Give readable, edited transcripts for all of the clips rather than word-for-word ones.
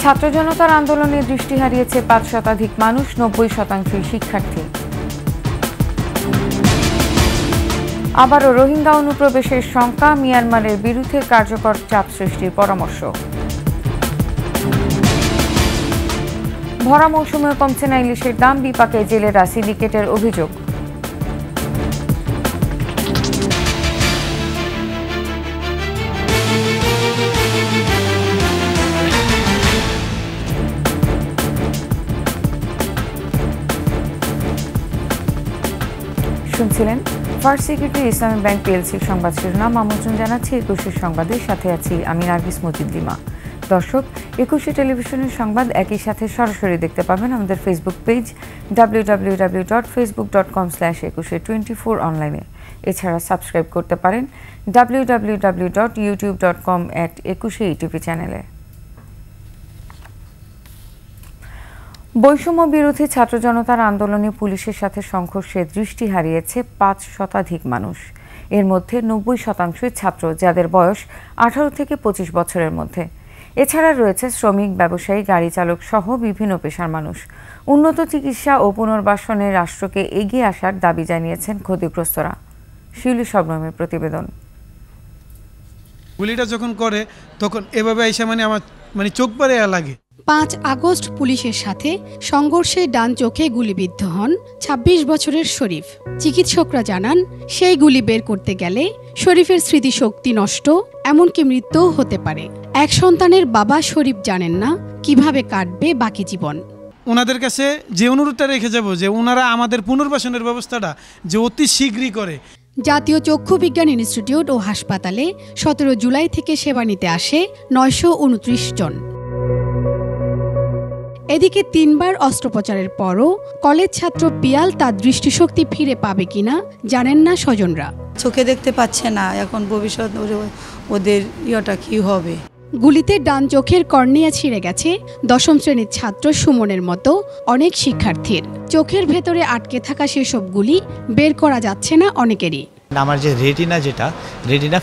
ছাত্র জনতার আন্দোলনে দৃষ্টি হারিয়েছে ৫ শতাধিক মানুষ, ৯০% শিক্ষার্থী। আবারও রোহিঙ্গা অনুপ্রবেশের শঙ্কা, মিয়ানমারের বিরুদ্ধে কার্যকর চাপ সৃষ্টির পরামর্শ। ভরা মৌসুমে কমছে না ইলিশের দাম, বিপাকে জেলেরা, সিন্ডিকেটের অভিযোগ। শুনছিলেন ফার্স্ট সিকিউরিটি ইসলামী ব্যাংক পিএলসির সংবাদ শিরোনাম। আমন্ত্রণ জানাচ্ছি ২১ সংবাদের সাথে আছি আমি নার্গিস মজিদ-লিমা। দর্শক, ২১ টেলিভিশনের সংবাদ একই সাথে সরাসরি দেখতে পাবেন আমাদের ফেসবুক পেজ www.facebook.com/2124 অনলাইনে। এছাড়া সাবস্ক্রাইব করতে পারেন www.youtube.com/21 চ্যানেলে। বৈষম্য বিরোধী ছাত্র জনতার আন্দোলনে পুলিশের সাথে সংঘর্ষে দৃষ্টি হারিয়েছে ৫ শতাধিক মানুষ। এর মধ্যে ৯০% ছাত্র, যাদের বয়স ১৮ থেকে ২৫ বছরের মধ্যে। এছাড়া রয়েছে শ্রমিক, ব্যবসায়ী, গাড়ি চালক সহ বিভিন্ন পেশার মানুষ। উন্নত চিকিৎসা ও পুনর্বাসনে রাষ্ট্রকে এগিয়ে আসার দাবি জানিয়েছেন ক্ষতিগ্রস্তরা। শিউলি শবনমের প্রতিবেদন। গুলিটা যখন করে তখন এভাবে এসে আমার চোখ পড়ে লাগে। ৫ আগস্ট পুলিশের সাথে সংঘর্ষে ডান চোখে গুলিবিদ্ধ হন ২৬ বছরের শরীফ। চিকিৎসকরা জানান, সেই গুলি বের করতে গেলে শরীফের স্মৃতিশক্তি নষ্ট, এমনকি মৃত্যুও হতে পারে। এক সন্তানের বাবা শরীফ জানেন না কিভাবে কাটবে বাকি জীবন। ওনাদের কাছে যে অনুরোধটা রেখে যাব যে ওনারা আমাদের পুনর্বাসনের ব্যবস্থাটা যে অতি শীঘ্রই করে। জাতীয় চক্ষু বিজ্ঞান ইনস্টিটিউট ও হাসপাতালে ১৭ জুলাই থেকে সেবা নিতে আসে ৯২৯ জন। এদিকে ৩ বার অস্ত্রোপচারের পরও কলেজ ছাত্র পিয়াল তার দৃষ্টিশক্তি ফিরে পাবে কিনা জানেন না স্বজনরা। চোখে দেখতে পাচ্ছে না, এখন ভবিষ্যৎ ওদের ইয়েটা কি হবে। গুলিতে ডান চোখের কর্নিয়া ছিঁড়ে গেছে ১০ম শ্রেণীর ছাত্র সুমনের মতো অনেক শিক্ষার্থীর। চোখের ভেতরে আটকে থাকা সেসব গুলি বের করা যাচ্ছে না অনেকেরই। আমার যে রেটিনা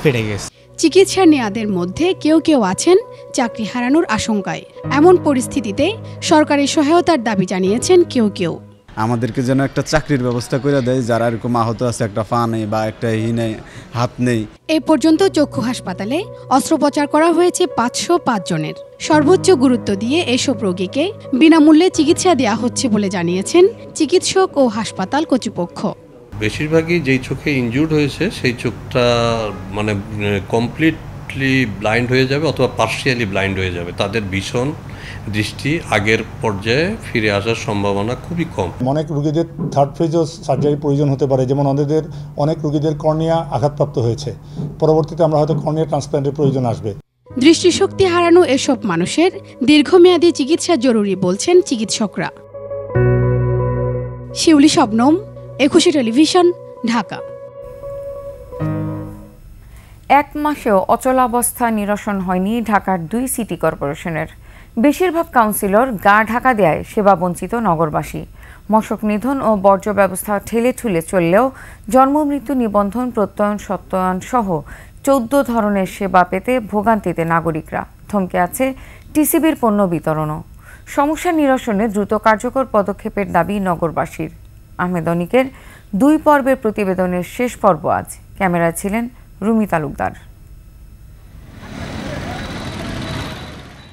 ফেটে গেছে। চিকিৎসা নেয়াদের মধ্যে কেউ কেউ আছেন চাকরি হারানোর আশঙ্কায়। এমন পরিস্থিতিতে সরকারি সহায়তার দাবি জানিয়েছেন কেউ কেউ। আমাদেরকে যেন একটা চাকরির ব্যবস্থা করে দেয়, যারা এরকম আহত আছে, একটা পা নেই বা একটা নেই, হাত নেই। এ পর্যন্ত চক্ষু হাসপাতালে অস্ত্রোপচার করা হয়েছে ৫০৫ জনের। সর্বোচ্চ গুরুত্ব দিয়ে এসব রোগীকে বিনামূল্যে চিকিৎসা দেওয়া হচ্ছে বলে জানিয়েছেন চিকিৎসক ও হাসপাতাল কর্তৃপক্ষ। বেশিরভাগই যেই চোখে ইনজুর্ড হয়েছে সেই চোখটা কমপ্লিটলি ব্লাইন্ড হয়ে যাবে অথবা পার্শিয়ালি ব্লাইন্ড হয়ে যাবে। তাদের ভীষণ দৃষ্টি আগের পর্যায়ে ফিরে আসার সম্ভাবনা খুবই কম। অনেক রোগীদের থার্ড ফেজও সার্জারি প্রয়োজন হতে পারে, যেমন অনেক রোগীদের কর্নিয়া আঘাতপ্রাপ্ত হয়েছে, পরবর্তীতে আমরা হয়তো কর্নিয়া ট্রান্সপ্ল্যান্টের প্রয়োজন আসবে। দৃষ্টিশক্তি হারানো এসব মানুষের দীর্ঘমেয়াদী চিকিৎসা জরুরি বলছেন চিকিৎসকরা। শিউলি শবনম, ২১ টেলিভিশন, ঢাকা। এক মাসেও অচলাবস্থা নিরসন হয়নি ঢাকার ২ সিটি কর্পোরেশনের। বেশিরভাগ কাউন্সিলর গা ঢাকা দেয় সেবাবঞ্চিত নগরবাসী। মশক নিধন ও বর্জ্য ব্যবস্থা ঠেলে ঠুলে চললেও জন্ম মৃত্যু নিবন্ধন, প্রত্যয়ন, সত্যায়ন সহ ১৪ ধরনের সেবা পেতে ভোগান্তিতে নাগরিকরা। থমকে আছে টিসিবির পণ্য বিতরণও। সমস্যা নিরসনে দ্রুত কার্যকর পদক্ষেপের দাবি নগরবাসীর। আহমেদ অনিকের ২ পর্বের প্রতিবেদনের শেষ পর্ব আজ। ক্যামেরায় ছিলেন রুমি তালুকদার।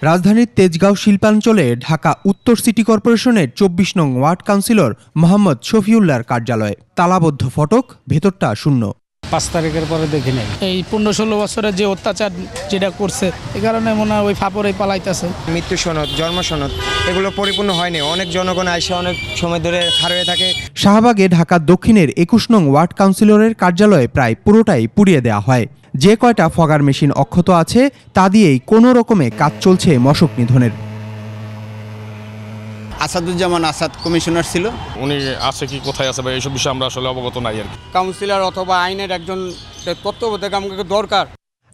রাজধানীর তেজগাঁও শিল্পাঞ্চলে ঢাকা উত্তর সিটি কর্পোরেশনের ২৪ নং ওয়ার্ড কাউন্সিলর মোহাম্মদ শফিউল্লাহর কার্যালয়। তালাবদ্ধ ফটক, ভেতরটা শূন্য। ৫ তারিখের পরে দেখি নাই। এই ১৫-১৬ বছরের যে অত্যাচার যেটা করছে, এই কারণে মনে হয় ওই ফাপড়ে পালাইতেছে। মৃত্যু সনদ, জন্ম সনদ এগুলো পরিপূর্ণ হয়নি। অনেক জনগণ আইসা অনেক সময় ধরে খাড়া হয়ে থাকে। শাহবাগে ঢাকা দক্ষিণের ২১ নং ওয়ার্ড কাউন্সিলরের কার্যালয়ে প্রায় পুরোটাই পুড়িয়ে দেওয়া হয়। যে কয়টা ফগার মেশিন অক্ষত আছে তা দিয়েই কোনো রকমে কাজ চলছে মশক নিধনের। আসাদুজ্জামান আসাদ কমিশনার ছিল, উনি আছে কি কোথায় আছে বা এইসব বিষয়ে আমরা আসলে অবগত নাই আর কি। কাউন্সিলর অথবা আইনের একজন তত্ত্বাবধায়ক আমাকে দরকার।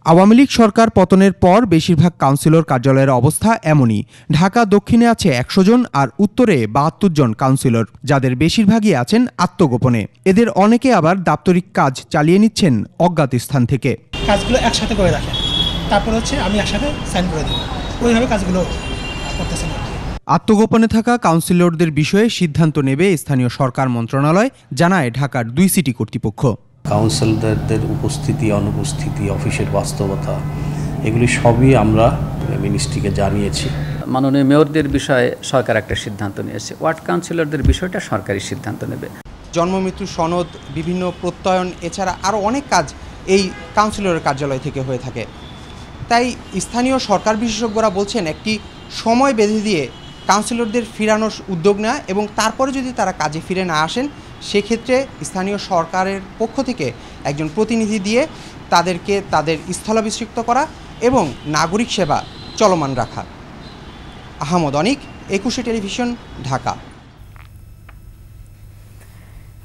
আওয়ামী লীগ সরকার পতনের পর বেশিরভাগ কাউন্সিলর কার্যালয়ের অবস্থা এমনই। ঢাকা দক্ষিণে আছে ১০০ জন আর উত্তরে ৭২ জন কাউন্সিলর, যাদের বেশিরভাগই আছেন আত্মগোপনে। এদের অনেকে আবার দাপ্তরিক কাজ চালিয়ে নিচ্ছেন অজ্ঞাত স্থান থেকে। কাজগুলো একসাথে করে রাখেন, তারপর আমি একসাথে সাইন করে দেব, ওইভাবে কাজগুলো করতেছেন আর কি। আত্মগোপনে থাকা কাউন্সিলরদের বিষয়ে সিদ্ধান্ত নেবে স্থানীয় সরকার মন্ত্রণালয়, জানায় ঢাকার 2 সিটি কর্তৃপক্ষ। কাউন্সিলরদের উপস্থিতি অনুপস্থিতি, অফিসের বাস্তবতা, এগুলি সবই আমরা মিনিস্ট্রিকে জানিয়েছি। মাননীয় মেয়রদের বিষয়ে সরকার একটা সিদ্ধান্ত নিয়েছে, ওয়ার্ড কাউন্সিলরদের বিষয়টা সরকারি সিদ্ধান্ত নেবে। জন্মমৃত্যু সনদ, বিভিন্ন প্রত্যয়ন, এছাড়া আরও অনেক কাজ এই কাউন্সিলরের কার্যালয় থেকে হয়ে থাকে। তাই স্থানীয় সরকার বিশেষজ্ঞরা বলছেন একটি সময় বেঁধে দিয়ে কাউন্সিলরদের ফিরানোর উদ্যোগ নেওয়া এবং তারপরে যদি তারা কাজে ফিরে না আসেন সেক্ষেত্রে স্থানীয় সরকারের পক্ষ থেকে একজন প্রতিনিধি দিয়ে তাদেরকে তাদের স্থলাভিষিক্ত করা এবং নাগরিক সেবা চলমান রাখা। আহমদ অনিক, 21 টেলিভিশন, ঢাকা।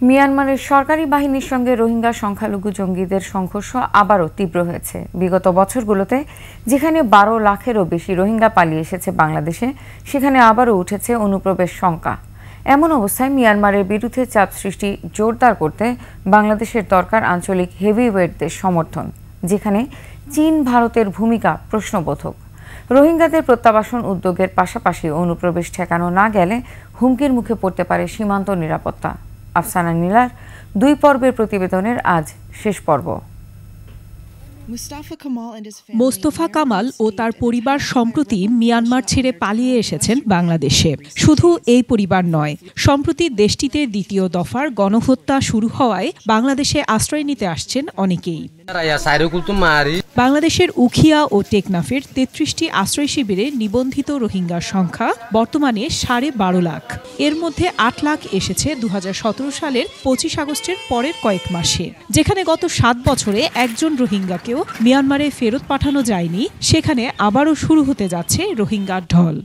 মিয়ানমারের সরকারি বাহিনীর সঙ্গে রোহিঙ্গা সংখ্যালঘু জঙ্গিদের সংঘর্ষ আবারও তীব্র হয়েছে। বিগত বছরগুলোতে যেখানে 12 লাখেরও বেশি রোহিঙ্গা পালিয়ে এসেছে বাংলাদেশে, সেখানে আবারও উঠেছে অনুপ্রবেশ শঙ্কা। এমন অবস্থায় মিয়ানমারের বিরুদ্ধে চাপ সৃষ্টি জোরদার করতে বাংলাদেশের দরকার আঞ্চলিক হেভিওয়েটদের সমর্থন, যেখানে চীন ভারতের ভূমিকা প্রশ্নবোধক। রোহিঙ্গাদের প্রত্যাবাসন উদ্যোগের পাশাপাশি অনুপ্রবেশ ঠেকানো না গেলে হুমকির মুখে পড়তে পারে সীমান্ত নিরাপত্তা। আফসানা নীলার 2 পর্বের প্রতিবেদনের আজ শেষ পর্ব। মোস্তফা কামাল ও তার পরিবার সম্প্রতি মিয়ানমার ছেড়ে পালিয়ে এসেছেন বাংলাদেশে। শুধু এই পরিবার নয়, সম্প্রতি দেশটিতে দ্বিতীয় দফার গণহত্যা শুরু হওয়ায় বাংলাদেশে আশ্রয় নিতে আসছেন অনেকেই। বাংলাদেশের উখিয়া ও টেকনাফের 33টি আশ্রয় শিবিরে নিবন্ধিত রোহিঙ্গার সংখ্যা বর্তমানে 12.5 লাখ। এর মধ্যে 8 লাখ এসেছে 2017 সালের 25 আগস্টের পরের কয়েক মাসে। যেখানে গত 7 বছরে একজন রোহিঙ্গাকেও মিয়ানমারে ফেরত পাঠানো যায়নি, সেখানে আবারও শুরু হতে যাচ্ছে রোহিঙ্গার ঢল।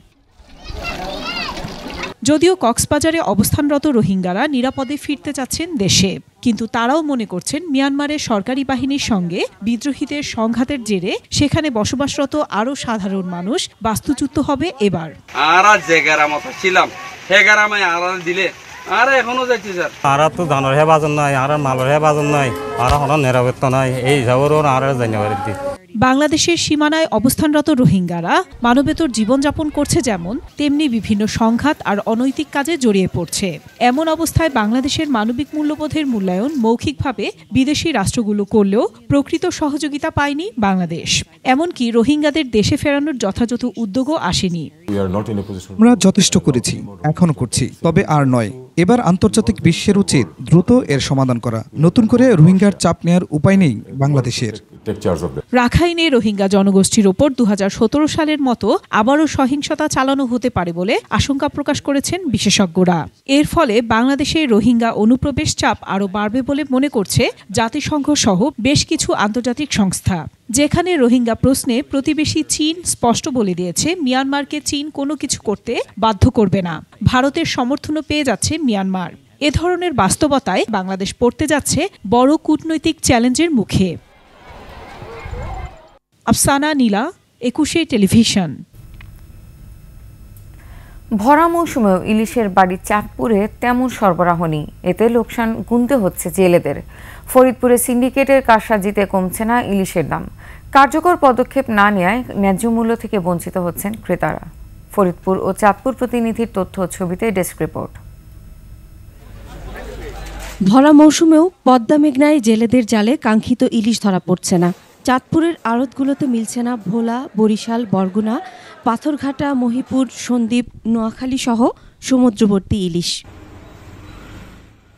যদিও কক্সবাজারে অবস্থানরত রোহিঙ্গারা নিরাপদে ফিরতে চাচ্ছেন দেশে, কিন্তু তারাও মনে করছেন মিয়ানমারের সরকারি বাহিনীর সঙ্গে বিদ্রোহীদের সংঘাতের জেরে সেখানে বসবাসরত আরও সাধারণ মানুষ বাস্তুচ্যুত হবে এবার। এখনো যাইছি স্যার, আর তো ধানের হেফাজত নাই, আর মালের হেফাজত নাই, আর হলো নিরাপত্তা নাই, এই যাবরও আর জানি পারি। বাংলাদেশের সীমানায় অবস্থানরত রোহিঙ্গারা মানবেতর জীবনযাপন করছে যেমন, তেমনি বিভিন্ন সংঘাত আর অনৈতিক কাজে জড়িয়ে পড়ছে। এমন অবস্থায় বাংলাদেশের মানবিক মূল্যবোধের মূল্যায়ন মৌখিকভাবে বিদেশি রাষ্ট্রগুলো করলেও প্রকৃত সহযোগিতা পায়নি বাংলাদেশ। এমনকি রোহিঙ্গাদের দেশে ফেরানোর যথাযথ উদ্যোগও আসেনি। আমরা যথেষ্ট করেছি, এখনো করছি, তবে আর নয়। এবার আন্তর্জাতিক বিশ্বের উচিত দ্রুত এর সমাধান করা। নতুন করে রোহিঙ্গার চাপ নেওয়ার উপায় নেই বাংলাদেশের। রাখাইনে রোহিঙ্গা জনগোষ্ঠীর ওপর 2017 সালের মতো আবারও সহিংসতা চালানো হতে পারে বলে আশঙ্কা প্রকাশ করেছেন বিশেষজ্ঞরা। এর ফলে বাংলাদেশে রোহিঙ্গা অনুপ্রবেশ চাপ আরও বাড়বে বলে মনে করছে জাতিসংঘ সহ বেশ কিছু আন্তর্জাতিক সংস্থা। যেখানে রোহিঙ্গা প্রশ্নে প্রতিবেশী চীন স্পষ্ট বলে দিয়েছে মিয়ানমারকে চীন কোনো কিছু করতে বাধ্য করবে না। ভারতের সমর্থনও পেয়ে যাচ্ছে মিয়ানমার। এ ধরনের বাস্তবতায় বাংলাদেশ পড়তে যাচ্ছে বড় কূটনৈতিক চ্যালেঞ্জের মুখে। আফসানা নীলা, 21 টেলিভিশন। ভরা মৌসুমেও ইলিশের বাড়ি চাঁদপুরে তেমন সরবরাহ নেই, এতে লোকসান গুনতে হচ্ছে জেলেদের। ফরিদপুরে সিন্ডিকেটের কারসাজিতে কমছে না ইলিশের দাম। কার্যকর পদক্ষেপ না নেওয়ায় ন্যায্য মূল্য থেকে বঞ্চিত হচ্ছেন ক্রেতারা। ফরিদপুর ও চাঁদপুর প্রতিনিধির তথ্য ছবিতে ডেস্ক রিপোর্ট। ভরা মৌসুমেও পদ্মা মেঘনায় জেলেদের জালে কাঙ্ক্ষিত ইলিশ ধরা পড়ছে না। চাঁদপুরের আড়তগুলোতে মিলছে না ভোলা, বরিশাল, বরগুনা, পাথরঘাটা, মহিপুর, সন্দ্বীপ, নোয়াখালী সহ সমুদ্রবর্তী ইলিশ।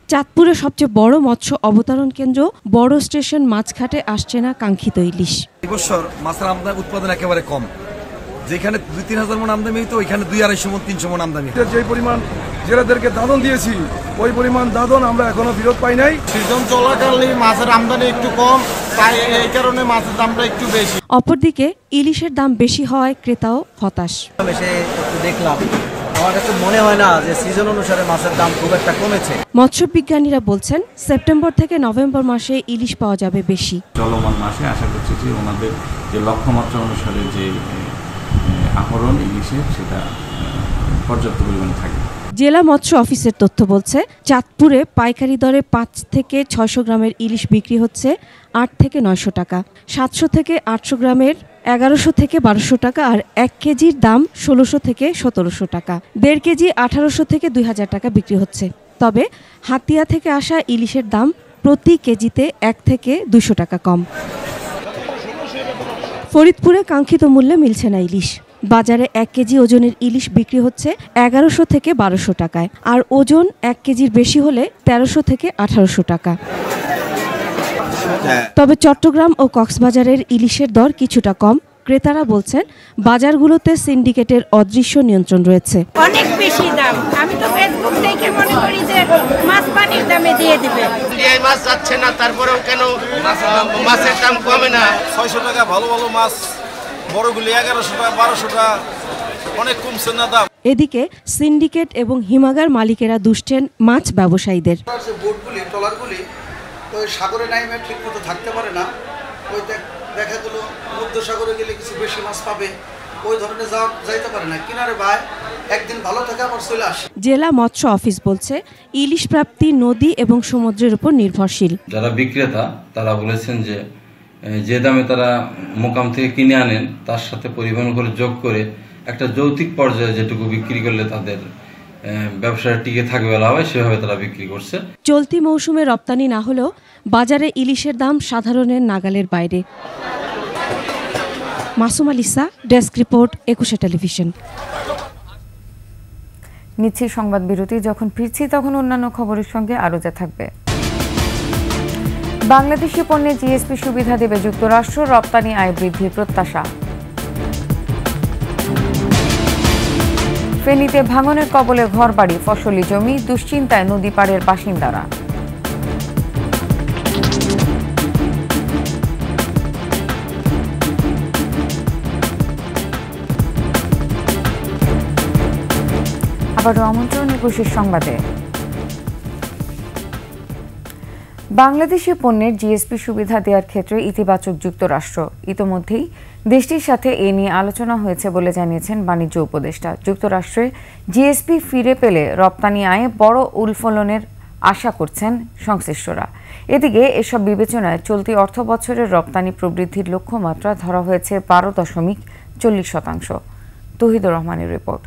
চাঁদপুরের সবচেয়ে বড় মৎস্য অবতরণ কেন্দ্র বড় স্টেশন মাছঘাটে আসছে না কাঙ্ক্ষিত ইলিশ। এবছর মাছের আমদানি উৎপাদন একেবারে কম, যেখানে 2-3 হাজার মন আমদানি হইতো ওইখানে 2-250 মন 300 মন আমদানি। যে পরিমাণ জেলেদেরকে দাদন দিয়েছি ওই পরিমাণ দাদন আমরা এখনো ফেরত পাই নাই। সিজন চলাকালে মাছের আমদানি একটু কম, তাই এই কারণে মাছের দামটা একটু বেশি। অপরদিকে ইলিশের দাম বেশি হওয়ায় ক্রেতাও হতাশ। দেখলাম, আমার কাছে মনে হয় না যে সিজন অনুসারে মাছের দাম খুব একটা কমেছে। মৎস্য বিজ্ঞানীরা বলছেন সেপ্টেম্বর থেকে নভেম্বর মাসে ইলিশ পাওয়া যাবে বেশি। চলমান মাসে আশা করছি যে ওনাদের যে লক্ষ্যমাত্রা অনুসারে যে আহরণ ইলিশের সেটা পর্যাপ্ত পরিমাণে থাকবে। জেলা মৎস্য অফিসের তথ্য বলছে, চাঁদপুরে পাইকারি দরে 5 থেকে 600 গ্রামের ইলিশ বিক্রি হচ্ছে 8 থেকে 900 টাকা, 700 থেকে 800 গ্রামের 1100 থেকে 1200 টাকা, আর 1 কেজির দাম 1600 থেকে 1700 টাকা। 1.5 কেজি 1800 থেকে 2000 টাকা বিক্রি হচ্ছে। তবে হাতিয়া থেকে আসা ইলিশের দাম প্রতি কেজিতে 1 থেকে 200 টাকা কম। ফরিদপুরে কাঙ্ক্ষিত মূল্যে মিলছে না ইলিশ। বাজারে 1 কেজি ওজনের ইলিশ বিক্রি হচ্ছে 1100 থেকে 1200 টাকায়, আর ওজন 1 কেজির বেশি হলে 1300 থেকে 1800 টাকা। তবে চট্টগ্রাম ও কক্সবাজারের ইলিশের দর কিছুটা কম। ক্রেতারা বলছেন, বাজারগুলোতে সিন্ডিকেটের অদৃশ্য নিয়ন্ত্রণ রয়েছে। অনেক বেশি দাম, আমি তো ফেসবুক দেখে মনে করি যে মাছ পানির দামে দিয়ে দিবে। এই মাছ যাচ্ছে না, তারপরেও কেন মাছের দাম কমে না? 600 টাকা ভালো ভালো মাছ, বড়গুলি 1100 টাকা 1200 টাকা, অনেক কমছে না দাম। এদিকে সিন্ডিকেট এবং হিমাগার মালিকেরা দুষছেন মাছ ব্যবসায়ীদের। বোটগুলি ট্রলারগুলি ওই সাগরে নাইমে ঠিক মতো থাকতে পারে না, ওই দেখা গেল মধ্য সাগরে গেলে কিছু বেশি মাছ পাবে, ওই ধরনের যাইতে পারে না, কিনারে ভাই একদিন ভালো থাকে আবার চলে আসে। জেলা মৎস্য অফিস বলছে, ইলিশ প্রাপ্তি নদী এবং সমুদ্রের উপর নির্ভরশীল। যারা বিক্রেতা তারা বলেছেন যে দামে তারা মোকাম থেকে কিনে আনেন তার সাথে পরিবহন করে যোগ করে একটা যৌক্তিক পর্যায়ে যেটুকু বিক্রি করলে তাদের ব্যবসাটা টিকে থাকবে বলা হয়, সেভাবে তারা বিক্রি করছে। চলতি মৌসুমে রপ্তানি না হলেও বাজারে ইলিশের দাম সাধারণের নাগালের বাইরে। Masum আলিসা, desk report, 21 television. নিচ্ছি সংবাদ বিরতি। যখন ফিরছি তখন অন্যান্য খবরের সঙ্গে আরও যা থাকবে। বাংলাদেশি পণ্যে জিএসপি সুবিধা দেবে যুক্তরাষ্ট্র, রপ্তানি আয় বৃদ্ধির প্রত্যাশা। ফেনীতে ভাঙনের কবলে ঘরবাড়ি, ফসলি জমি, দুশ্চিন্তায় নদী পাড়ের বাসিন্দারা। আবারও আমন্ত্রণ 21 সংবাদে। বাংলাদেশি পণ্যের জিএসপি সুবিধা দেওয়ার ক্ষেত্রে ইতিবাচক যুক্তরাষ্ট্র। ইতোমধ্যেই দেশটির সাথে এ নিয়ে আলোচনা হয়েছে বলে জানিয়েছেন বাণিজ্য উপদেষ্টা। যুক্তরাষ্ট্রে জিএসপি ফিরে পেলে রপ্তানি আয়ে বড় উলফলনের আশা করছেন সংশ্লিষ্টরা। এদিকে এসব বিবেচনায় চলতি অর্থ বছরের রপ্তানি প্রবৃদ্ধির লক্ষ্যমাত্রা ধরা হয়েছে 12.40%। তৌহিদুর রহমানের রিপোর্ট।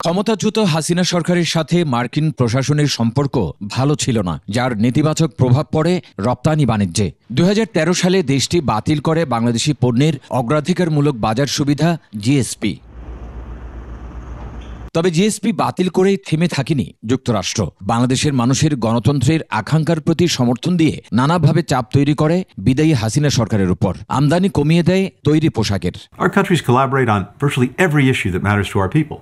ক্ষমতাচ্যুত হাসিনা সরকারের সাথে মার্কিন প্রশাসনের সম্পর্ক ভালো ছিল না, যার নেতিবাচক প্রভাব পড়ে রপ্তানি বাণিজ্যে। 2013 সালে দেশটি বাতিল করে বাংলাদেশি পণ্যের অগ্রাধিকারমূলক বাজার সুবিধা জিএসপি। তবে জিএসপি বাতিল করেই থেমে থাকেনি যুক্তরাষ্ট্র। বাংলাদেশের মানুষের গণতন্ত্রের আকাঙ্ক্ষার প্রতি সমর্থন দিয়ে নানাভাবে চাপ তৈরি করে বিদায়ী হাসিনা সরকারের উপর। আমদানি কমিয়ে দেয় তৈরি পোশাকের। Our countries collaborate on virtually every issue that matters to our people.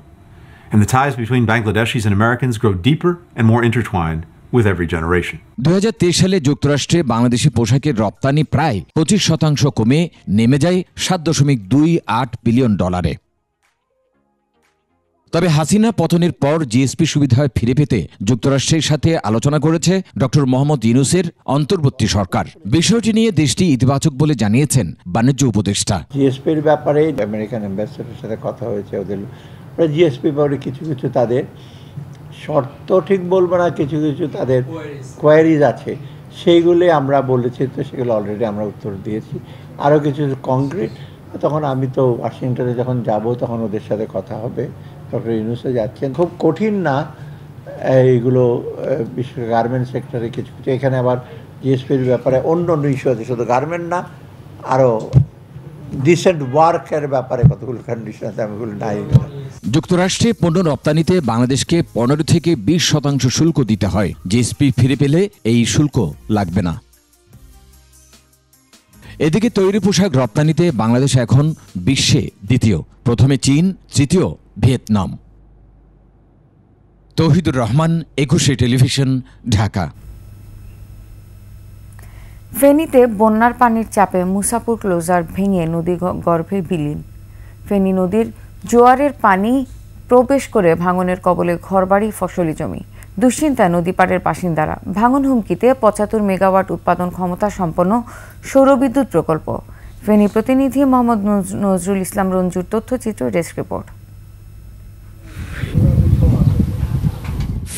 And the ties between Bangladeshis and Americans grow deeper and more intertwined with every generation. 2023 সালে যুক্তরাষ্ট্রে বাংলাদেশি পোশাকের রপ্তানি প্রায় 25% কমে নেমে যায় $7.28 বিলিয়ন। তবে হাসিনা পতনের পর জিএসপি সুবিধায় ফিরে পেতে যুক্তরাষ্ট্রের সাথে আলোচনা করেছে ডক্টর মোহাম্মদ ইউনূসের অন্তর্বর্তী সরকার। বিষয়টি নিয়ে দেশটি ইতিবাচক বলে জানিয়েছেন বাণিজ্য উপদেষ্টা। জিএসপির ব্যাপারে আমেরিকান অ্যাম্বাসেডারের সাথে কথা হয়েছে। ওদের জিএসপি ব্যাপারে কিছু কিছু তাদের শর্ত ঠিক বলবো না, কিছু কিছু তাদের কোয়ারিজ আছে, সেইগুলি আমরা বলেছি, তো সেগুলো অলরেডি আমরা উত্তর দিয়েছি। আরও কিছু কংক্রিট, তখন আমি তো ওয়াশিংটনে যখন যাব তখন ওদের সাথে কথা হবে। ডক্টর ইউনূসও যাচ্ছেন। খুব কঠিন না এইগুলো, বিশেষ করে গার্মেন্ট সেক্টরে কিছু কিছু। এখানে আবার জিএসপির ব্যাপারে অন্য অন্য ইস্যু আছে, শুধু গার্মেন্ট না, আরও ডিসেন্ট ওয়ার্কের ব্যাপারে কতগুলো কন্ডিশন আছে, আমিগুলো নাই। যুক্তরাষ্ট্রে পণ্য রপ্তানিতে বাংলাদেশকে 15 থেকে 20% শুল্ক দিতে হয়। জিএসপি ফিরে পেলে এই শুল্ক লাগবে না। এদিকে তৈরি পোশাক রপ্তানিতে বাংলাদেশ এখন বিশ্বে দ্বিতীয়, প্রথমে চীন, তৃতীয় ভিয়েতনাম। তৌহিদুর রহমান, 21 টেলিভিশন, ঢাকা। ফেনীতে বন্যার পানির চাপে মুসাপুর ক্লোজার ভেঙে নদী গর্ভে বিলীন। ফেনী নদীর জোয়ারের পানি প্রবেশ করে ভাঙনের কবলে ঘরবাড়ি, ফসলি জমি, দুশ্চিন্তায় নদী পাড়ের বাসিন্দারা। ভাঙন হুমকিতে 75 মেগাওয়াট উৎপাদন ক্ষমতা সম্পন্ন সৌরবিদ্যুৎ প্রকল্প। ফেনী প্রতিনিধি মোহাম্মদ নজরুল ইসলাম রঞ্জুর তথ্যচিত্র, ডেস্ক রিপোর্ট।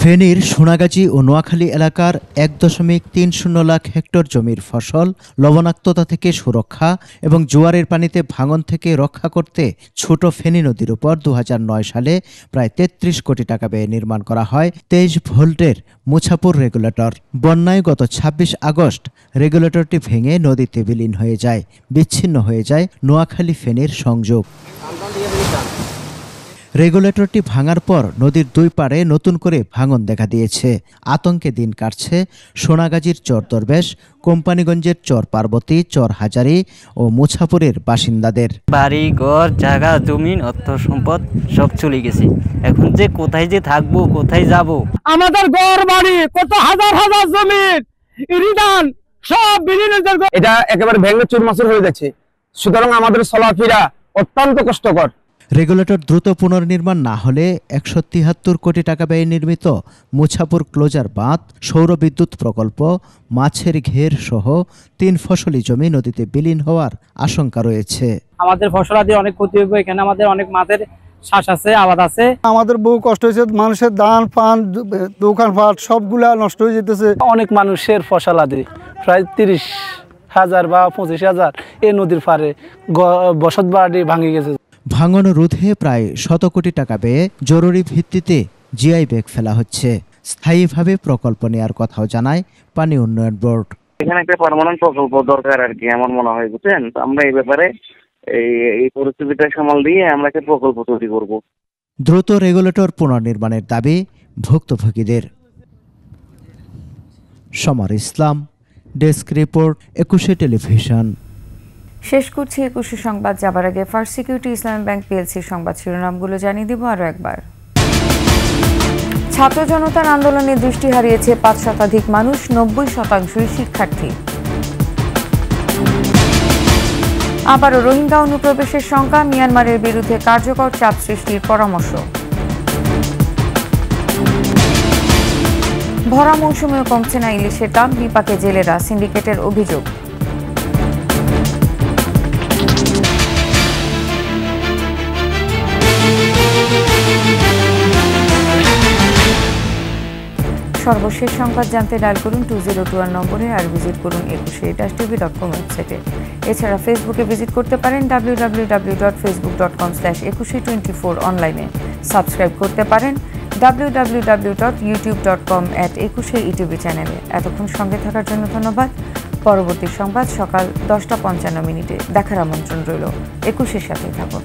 ফেনীর সোনাগাজী ও নোয়াখালী এলাকার 1.30 লাখ হেক্টর জমির ফসল লবণাক্ততা থেকে সুরক্ষা এবং জোয়ারের পানিতে ভাঙন থেকে রক্ষা করতে ছোট ফেনী নদীর উপর 2009 সালে প্রায় 33 কোটি টাকা ব্যয়ে নির্মাণ করা হয় 23 ভোল্টের মুছাপুর রেগুলেটর। বন্যায় গত 26 আগস্ট রেগুলেটরটি ভেঙে নদীতে বিলীন হয়ে যায়, বিচ্ছিন্ন হয়ে যায় নোয়াখালী ফেনীর সংযোগ। রেগুলেটরটি ভাঙার পর নদীর দুই পাড়ে নতুন করে ভাঙন দেখা দিয়েছে। আতঙ্কে দিন কাটছে সোনাগাজীর চর দরবেশ, কোম্পানিগঞ্জের চর পার্বতী, চর হাজারি ও মুছাপুরের বাসিন্দাদের। বাড়ি ঘর জায়গা জমিন অর্থ সম্পদ সব চলে গেছে। এখন যে কোথায় যে থাকবো, কোথায় যাব? আমাদের ঘর বাড়ি কত হাজার হাজার জমির ইরিদান সব বিলীন। এটা একেবারে ভেঙে চুরমাচুর হয়ে যাচ্ছে, সুতরাং আমাদের চলাফেরা অত্যন্ত কষ্টকর। রেগুলেটর দ্রুত পুনর্নির্মাণ না হলে 173 কোটি টাকা ব্যয়ে নির্মিত মুছাপুর ক্লোজার বাঁধ, সৌর বিদ্যুৎ প্রকল্প, মাছের ঘের সহ 3 ফসলি জমি নদীতে বিলীন হওয়ার আশঙ্কা রয়েছে। আমাদের ফসলাদি অনেক ক্ষতি হবে, এখানে আমাদের অনেক মাছের চাষ আছে, আবাদ আছে। আমাদের বহু কষ্ট হয়েছে, মানুষের ধান পান দোকানপাট সবগুলা নষ্ট হয়ে যেতেছে। অনেক মানুষের ফসলাদি প্রায় 30,000 বা 25,000 এই নদীর পারে বসত বাড়ি ভাঙে গেছে। ভাঙন রোধে প্রায় 100 কোটি টাকা ব্যয়ে জরুরি ভিত্তিতে জিআই ব্যাগ ফেলা হচ্ছে। স্থায়ীভাবে প্রকল্প নেওয়ার কথাও জানায় পানি উন্নয়ন বোর্ড। এখানে একটা পার্মানেন্ট প্রকল্প দরকার আর কি, আমার মনে হয়, বুঝছেন। আমরা এই ব্যাপারে এই পরিস্থিতিটা সামাল দিয়ে আমরা একটা প্রকল্প তৈরি করব। দ্রুত রেগুলেটর পুনর্নির্মাণের দাবি ভুক্তভোগীদের। সমর ইসলাম, ডেস্ক রিপোর্ট, 21 টেলিভিশন। শেষ করছি 21 সংবাদ। যাবার আগে ফার্স্ট সিকিউরিটি ইসলামী ব্যাংক পিএলসির সংবাদ শিরোনামগুলো জানিয়ে দিব আরও একবার। ছাত্র জনতার আন্দোলনে দৃষ্টি হারিয়েছে 5 শতাধিক মানুষ, 90% শিক্ষার্থী। আবারও রোহিঙ্গা অনুপ্রবেশের শঙ্কা, মিয়ানমারের বিরুদ্ধে কার্যকর চাপ সৃষ্টির পরামর্শ। ভরা মৌসুমেও কমছে না ইলিশের দাম, বিপাকে জেলেরা, সিন্ডিকেটের অভিযোগ। সর্বশেষ সংবাদ জানতে ডায়াল করুন 2021 নম্বরে আর ভিজিট করুন 21tv.com ওয়েবসাইটে। এছাড়া ফেসবুকে ভিজিট করতে পারেন www.facebook.com/2124 অনলাইনে। সাবস্ক্রাইব করতে পারেন www.youtube.com/21etv চ্যানেলে। এতক্ষণ সঙ্গে থাকার জন্য ধন্যবাদ। পরবর্তী সংবাদ সকাল 10টা 55 মিনিটে দেখার আমন্ত্রণ রইল। 21-এর সাথে থাকুন।